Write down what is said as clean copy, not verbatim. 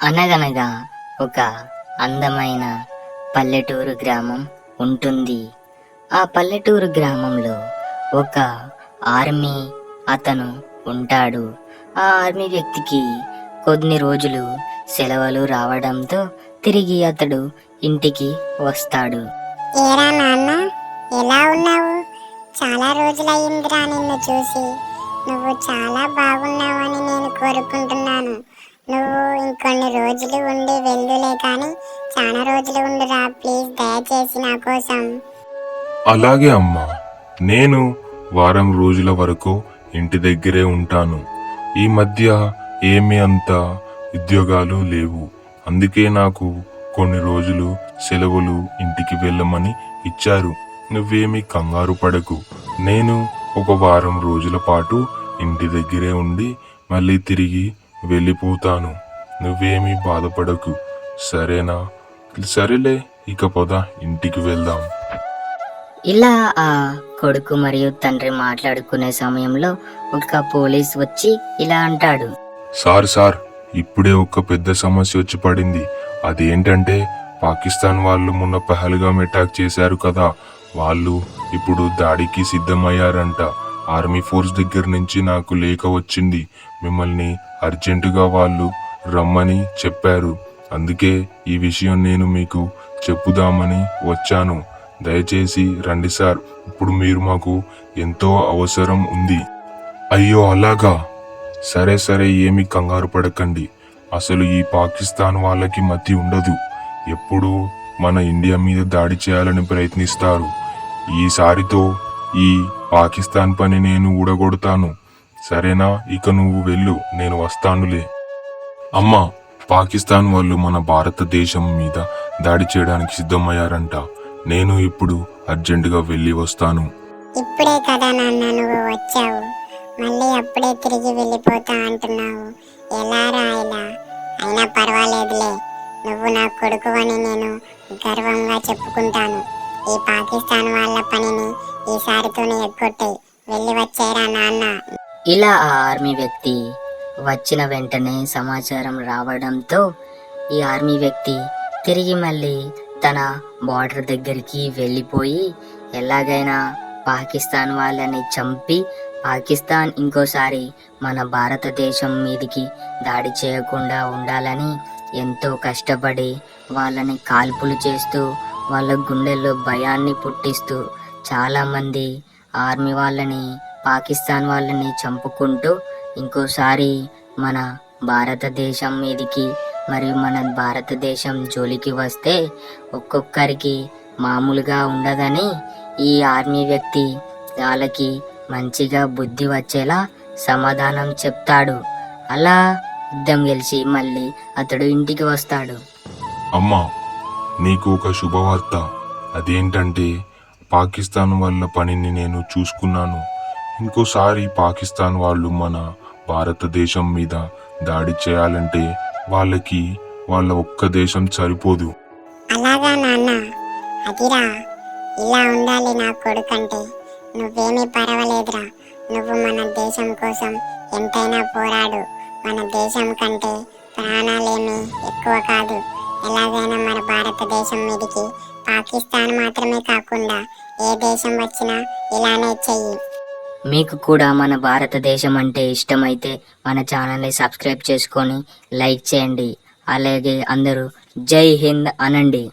అనగనగా ఒక అందమైన పల్లెటూరు గ్రామం ఉంటుంది. ఆ పల్లెటూరు గ్రామంలో ఒక ఆర్మీ అతను ఉంటాడు. ఆ ఆర్మీ వ్యక్తికి కొన్ని రోజులు సెలవులు రావడంతో తిరిగి అతడు ఇంటికి వస్తాడు. ఏరా నాన్న, ఎలా ఉన్నావు? చాలా రోజులయ్యిందిరా నిన్ను చూసి. నువ్వు చాలా బాగున్నావని నేను కోరుకుంటున్నాను. నువ్వు ఇంకొన్ని రోజులు ఉండి వెళ్దులే, కానీ చాలా రోజులు ఉండురా ప్లీజ్, దయచేసి నా కోసం. అలాగే అమ్మా, నేను వారం రోజుల వరకు ఇంటి దగ్గరే ఉంటాను. ఈ మధ్య ఏమీ అంత ఉద్యోగాలు లేవు, అందుకే నాకు కొన్ని రోజులు సెలవులు ఇంటికి వెళ్ళమని ఇచ్చారు. నువ్వేమీ కంగారు పడకు, నేను ఒక వారం రోజుల పాటు ఇంటి దగ్గరే ఉండి మళ్ళీ తిరిగి వెళ్ళిపోతాను. నువ్వేమీ బాధపడకు, సరేనా? సరేలే, ఇక పద ఇంటికి వెళ్దాం. ఇలా ఆ కొడుకు మరియు తండ్రి మాట్లాడుకునే సమయంలో ఒక పోలీస్ వచ్చి ఇలా అంటాడు. సార్, ఇప్పుడే ఒక పెద్ద సమస్య వచ్చి పడింది. అదేంటంటే పాకిస్తాన్ వాళ్ళు మొన్న పహల్గామ్ అటాక్ చేశారు కదా, వాళ్ళు ఇప్పుడు దాడికి సిద్ధమయ్యారంట. ఆర్మీ ఫోర్స్ దగ్గర నుంచి నాకు లేఖ వచ్చింది. మిమ్మల్ని అర్జెంటుగా వాళ్ళు రమ్మని చెప్పారు. అందుకే ఈ విషయం నేను మీకు చెప్పుదామని వచ్చాను. దయచేసి రండి సార్, ఇప్పుడు మీరు మాకు ఎంతో అవసరం ఉంది. అయ్యో అలాగా, సరే ఏమీ కంగారు పడకండి. అసలు ఈ పాకిస్తాన్ వాళ్ళకి మతి ఉండదు, ఎప్పుడూ మన ఇండియా మీద దాడి చేయాలని ప్రయత్నిస్తారు. ఈసారితో ఈ పాకిస్తాన్ పని నేను ఊడగొడతాను, సరేనా? ఇక నువ్వు వెళ్ళు, నేను వస్తానులే. అమ్మా, పాకిస్తాన్ వాళ్ళు మన భారతదేశం మీద దాడి చేయడానికి సిద్ధమయ్యారంట. నేను ఇప్పుడు అర్జెంటుగా వెళ్ళి వస్తాను. ఇప్పుడే కదా నాన్న నువ్వు వచ్చావు, మళ్ళీ అప్పుడే తిరిగి వెళ్ళిపోతా అంటున్నావు. ఎలా రా ఇలా? అయినా పర్వాలేదులే, నువ్వు నా కొడుకు అని నేను గర్వంగా చెప్పుకుంటాను. ఈ పాకిస్తాన్ వాళ్ళ పనిని ఈసారితోనే ఎగ్గొట్టే, వెళ్ళి వచ్చేరా నాన్న. ఇలా ఆ ఆర్మీ వ్యక్తి వచ్చిన వెంటనే సమాచారం రావడంతో ఈ ఆర్మీ వ్యక్తి తిరిగి మళ్ళీ తన బార్డర్ దగ్గరికి వెళ్ళిపోయి ఎలాగైనా పాకిస్తాన్ వాళ్ళని చంపి పాకిస్తాన్ ఇంకోసారి మన భారతదేశం మీదికి దాడి చేయకుండా ఉండాలని ఎంతో కష్టపడి వాళ్ళని కాల్పులు చేస్తూ వాళ్ళ గుండెల్లో భయాన్ని పుట్టిస్తూ చాలామంది ఆర్మీ వాళ్ళని పాకిస్తాన్ వాళ్ళని చంపుకుంటూ ఇంకోసారి మన భారతదేశం మీదికి మరియు మన భారతదేశం జోలికి వస్తే ఒక్కొక్కరికి మామూలుగా ఉండదని ఈ ఆర్మీ వ్యక్తి వాళ్ళకి మంచిగా బుద్ధి వచ్చేలా సమాధానం చెప్తాడు. అలా యుద్ధం గెలిచి మళ్ళీ అతడు ఇంటికి వస్తాడు. అమ్మా, నీకు ఒక శుభవార్త. అదేంటంటే పాకిస్తాన్ వాళ్ళ పనిని నేను చూసుకున్నాను. ఇంకోసారి పాకిస్తాన్ వాళ్ళు మన భారతదేశం మీద దాడి చేయాలంటే వాళ్ళకి వాళ్ళ ఒక్క దేశం సరిపోదు. అలాగా నాన్న, అదిరా, ఇలా ఉండాలి నా కొడుకంటే. నువ్వేమీ పర్వాలేదురా, నువ్వు మన దేశం కోసం ఎంతైనా పోరాడు. మన దేశం కంటే ప్రాణాలేమీ ఎక్కువ కాదు. ఎలాగైనా మన భారతదేశం మీదకి పాకిస్తాన్ మాత్రమే కాకుండా ఏ దేశం వచ్చినా ఇలానే చెయ్యి. మీకు కూడా మన భారతదేశం అంటే ఇష్టమైతే మన ఛానల్ని సబ్స్క్రైబ్ చేసుకొని లైక్ చేయండి. అలాగే అందరూ జై హింద్ అనండి.